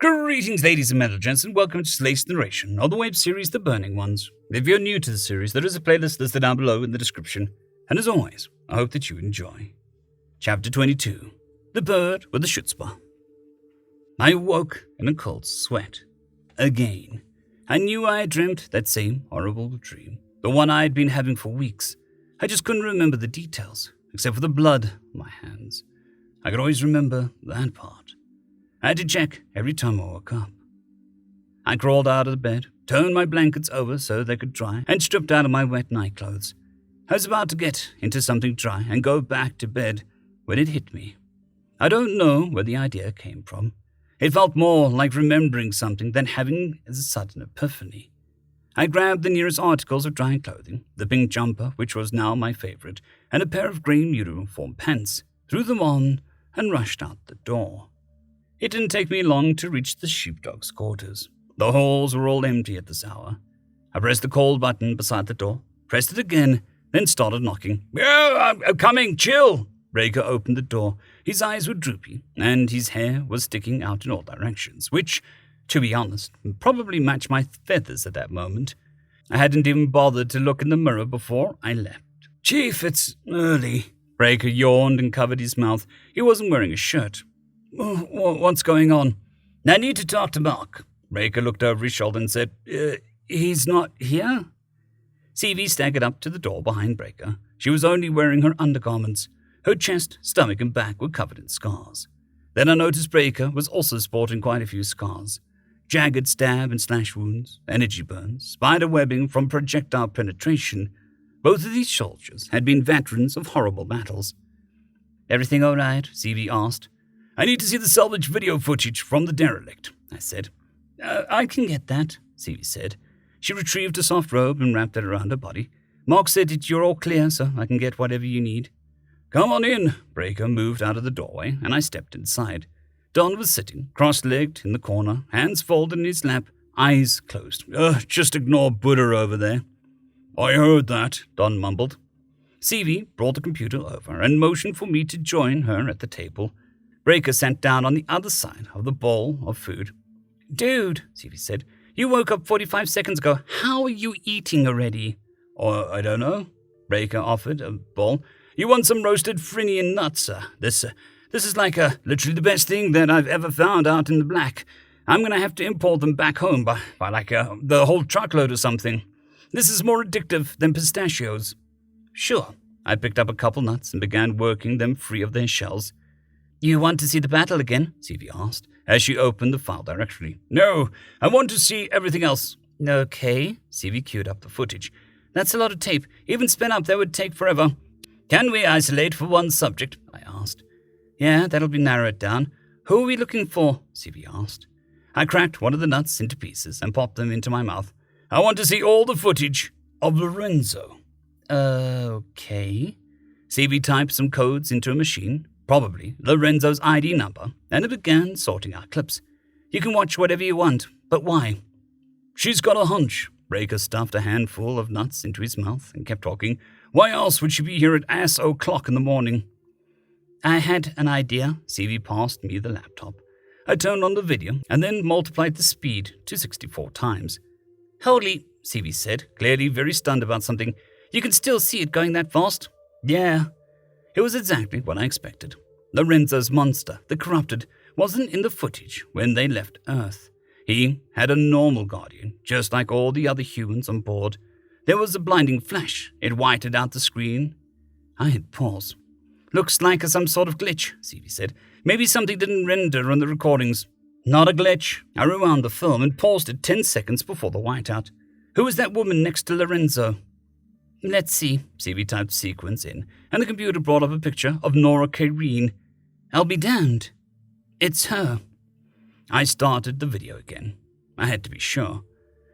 Greetings, ladies and gents, and welcome to Slate's narration of the web series The Burning Ones. If you're new to the series, there is a playlist listed down below in the description, and as always, I hope that you enjoy. Chapter 22, The Bird with the Chutzpah. I awoke in a cold sweat. Again. I knew I had dreamt that same horrible dream, the one I had been having for weeks. I just couldn't remember the details, except for the blood on my hands. I could always remember that part. I had to check every time I woke up. I crawled out of the bed, turned my blankets over so they could dry, and stripped out of my wet night clothes. I was about to get into something dry and go back to bed when it hit me. I don't know where the idea came from. It felt more like remembering something than having a sudden epiphany. I grabbed the nearest articles of dry clothing, the pink jumper, which was now my favorite, and a pair of green uniform pants, threw them on, and rushed out the door. It didn't take me long to reach the sheepdog's quarters. The halls were all empty at this hour. I pressed the call button beside the door, pressed it again, then started knocking. "Oh, I'm coming, chill!" Raegar opened the door. His eyes were droopy, and his hair was sticking out in all directions, which, to be honest, probably matched my feathers at that moment. I hadn't even bothered to look in the mirror before I left. "Chief, it's early." Raegar yawned and covered his mouth. He wasn't wearing a shirt. "What's going on?" "I need to talk to Mark." Raegar looked over his shoulder and said, He's not here?" CV staggered up to the door behind Raegar. She was only wearing her undergarments. Her chest, stomach, and back were covered in scars. Then I noticed Raegar was also sporting quite a few scars. Jagged stab and slash wounds, energy burns, spider webbing from projectile penetration. Both of these soldiers had been veterans of horrible battles. "Everything all right?" CV asked. "I need to see the salvage video footage from the derelict," I said. I can get that," CV said. She retrieved a soft robe and wrapped it around her body. "Mark said that you're all clear, so I can get whatever you need." "Come on in." Raegar moved out of the doorway, and I stepped inside. Don was sitting, cross-legged in the corner, hands folded in his lap, eyes closed. Just ignore Buddha over there." "I heard that," Don mumbled. CV brought the computer over and motioned for me to join her at the table. Raegar sat down on the other side of the bowl of food. "Dude," CV said, "you woke up 45 seconds ago. How are you eating already?" "I don't know." Raegar offered a bowl. "You want some roasted Frinian nuts, sir? This is like literally the best thing that I've ever found out in the black. I'm going to have to import them back home by the whole truckload or something. This is more addictive than pistachios." "Sure." I picked up a couple nuts and began working them free of their shells. "You want to see the battle again?" CV asked, as she opened the file directory. "No, I want to see everything else." "Okay." CV queued up the footage. "That's a lot of tape. Even spin up, that would take forever." "Can we isolate for one subject?" I asked. "Yeah, that'll be narrow it down. Who are we looking for?" CV asked. I cracked one of the nuts into pieces and popped them into my mouth. "I want to see all the footage of Lorenzo." Okay. CV typed some codes into a machine, probably Lorenzo's ID number, and it began sorting out clips. "You can watch whatever you want, but why?" "She's got a hunch." Raegar stuffed a handful of nuts into his mouth and kept talking. "Why else would she be here at ass o'clock in the morning?" I had an idea. CV passed me the laptop. I turned on the video and then multiplied the speed to 64 times. "Holy," CV said, clearly very stunned about something. "You can still see it going that fast?" "Yeah." It was exactly what I expected. Lorenzo's monster, the corrupted, wasn't in the footage when they left Earth. He had a normal guardian, just like all the other humans on board. There was a blinding flash. It whited out the screen. I hit pause. "Looks like some sort of glitch," CV said. "Maybe something didn't render on the recordings." "Not a glitch." I rewound the film and paused it 10 seconds before the whiteout. "Who was that woman next to Lorenzo?" "Let's see." CV typed sequence in, and the computer brought up a picture of Nora Kyrene. "I'll be damned. It's her." I started the video again. I had to be sure.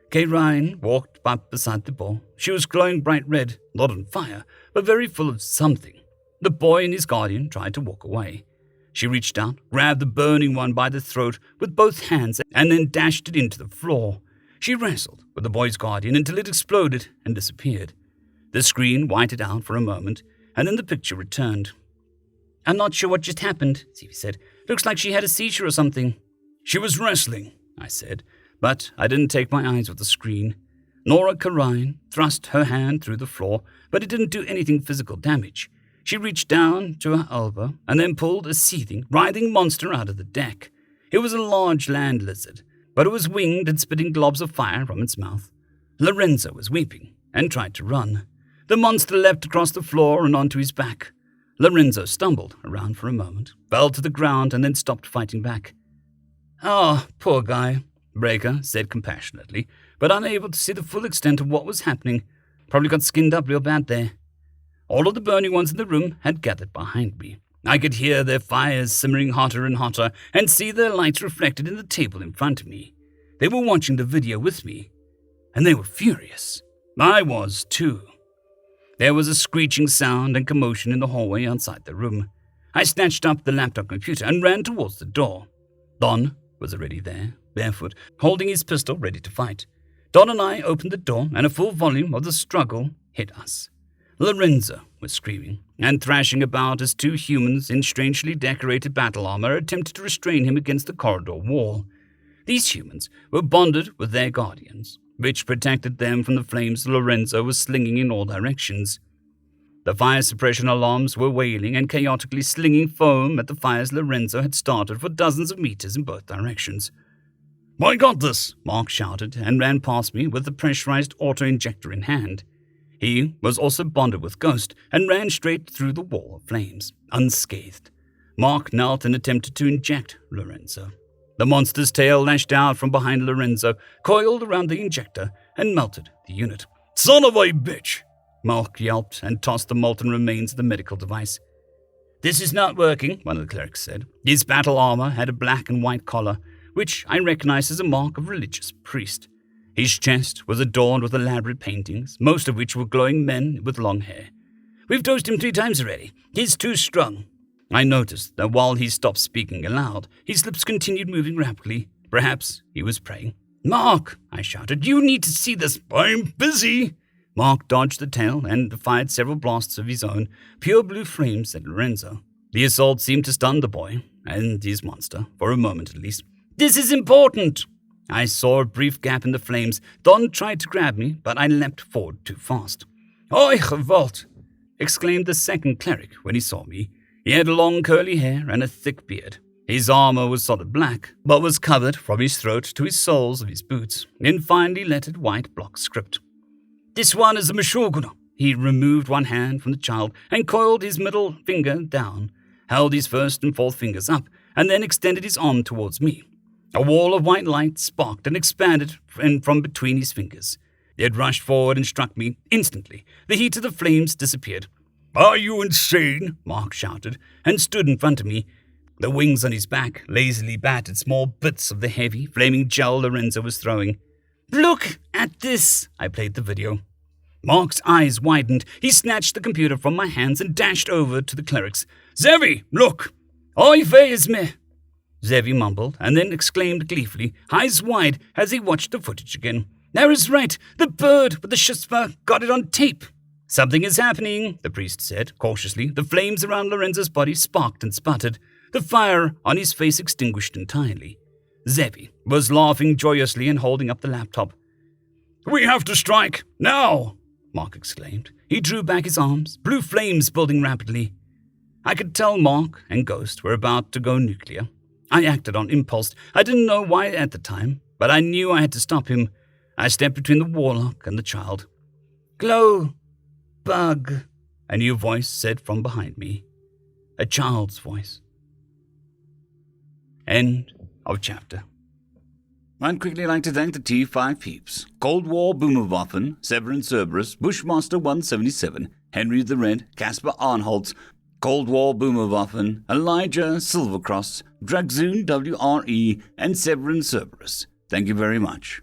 Kyrene walked up beside the bowl. She was glowing bright red, not on fire, but very full of something. The boy and his guardian tried to walk away. She reached out, grabbed the burning one by the throat with both hands, and then dashed it into the floor. She wrestled with the boy's guardian until it exploded and disappeared. The screen whited out for a moment, and then the picture returned. "I'm not sure what just happened," CV said. "Looks like she had a seizure or something." "She was wrestling," I said, but I didn't take my eyes off the screen. Nora Carine thrust her hand through the floor, but it didn't do anything physical damage. She reached down to her elbow and then pulled a seething, writhing monster out of the deck. It was a large land lizard, but it was winged and spitting globs of fire from its mouth. Lorenzo was weeping and tried to run. The monster leapt across the floor and onto his back. Lorenzo stumbled around for a moment, fell to the ground, and then stopped fighting back. "Oh, poor guy," Breaker said compassionately, but unable to see the full extent of what was happening. "Probably got skinned up real bad there." All of the burning ones in the room had gathered behind me. I could hear their fires simmering hotter and hotter and see their lights reflected in the table in front of me. They were watching the video with me, and they were furious. I was, too. There was a screeching sound and commotion in the hallway outside the room. I snatched up the laptop computer and ran towards the door. Don was already there, barefoot, holding his pistol ready to fight. Don and I opened the door, and a full volume of the struggle hit us. Lorenzo was screaming and thrashing about as two humans in strangely decorated battle armor attempted to restrain him against the corridor wall. These humans were bonded with their guardians, which protected them from the flames Lorenzo was slinging in all directions. The fire suppression alarms were wailing and chaotically slinging foam at the fires Lorenzo had started for dozens of meters in both directions. "I got this!" Mark shouted and ran past me with the pressurized auto-injector in hand. He was also bonded with Ghost and ran straight through the wall of flames, unscathed. Mark knelt and attempted to inject Lorenzo. The monster's tail lashed out from behind Lorenzo, coiled around the injector, and melted the unit. "Son of a bitch!" Mark yelped and tossed the molten remains of the medical device. "This is not working," one of the clerics said. His battle armor had a black and white collar, which I recognized as a mark of religious priest. His chest was adorned with elaborate paintings, most of which were glowing men with long hair. "We've dosed him 3 times already. He's too strong." I noticed that while he stopped speaking aloud, his lips continued moving rapidly. Perhaps he was praying. "Mark!" I shouted. "You need to see this." "I'm busy!" Mark dodged the tail and fired several blasts of his own, pure blue flames at Lorenzo. The assault seemed to stun the boy, and his monster, for a moment at least. "This is important!" I saw a brief gap in the flames. Don tried to grab me, but I leapt forward too fast. "Oi, gewalt!" exclaimed the second cleric when he saw me. He had long curly hair and a thick beard. His armor was solid black, but was covered from his throat to his soles of his boots in finely lettered white block script. "This one is a Meshuggah." He removed one hand from the child and coiled his middle finger down, held his first and fourth fingers up, and then extended his arm towards me. A wall of white light sparked and expanded from between his fingers. It rushed forward and struck me instantly. The heat of the flames disappeared. "Are you insane?" Mark shouted, and stood in front of me. The wings on his back lazily batted small bits of the heavy, flaming gel Lorenzo was throwing. "Look at this!" I played the video. Mark's eyes widened. He snatched the computer from my hands and dashed over to the clerics. "Zevi, look! Oi veis me!" Zevi mumbled, and then exclaimed gleefully, eyes wide, as he watched the footage again. "Nara's right! The bird with the shuspa got it on tape!" "Something is happening," the priest said, cautiously. The flames around Lorenzo's body sparked and sputtered. The fire on his face extinguished entirely. Zevi was laughing joyously and holding up the laptop. "We have to strike, now!" Mark exclaimed. He drew back his arms, blue flames building rapidly. I could tell Mark and Ghost were about to go nuclear. I acted on impulse. I didn't know why at the time, but I knew I had to stop him. I stepped between the warlock and the child. "Glow, bug," a new voice said from behind me. A child's voice. End of chapter. I'd quickly like to thank the T5 peeps: Cold War Boomerwaffen, Sevaren Serberous, Bushmaster 177, Henry the Red, Casper Arnholtz, Cold War Boomerwaffen, Elijah Silvercross, Dragzoon W.R.E, and Sevaren Serberous. Thank you very much.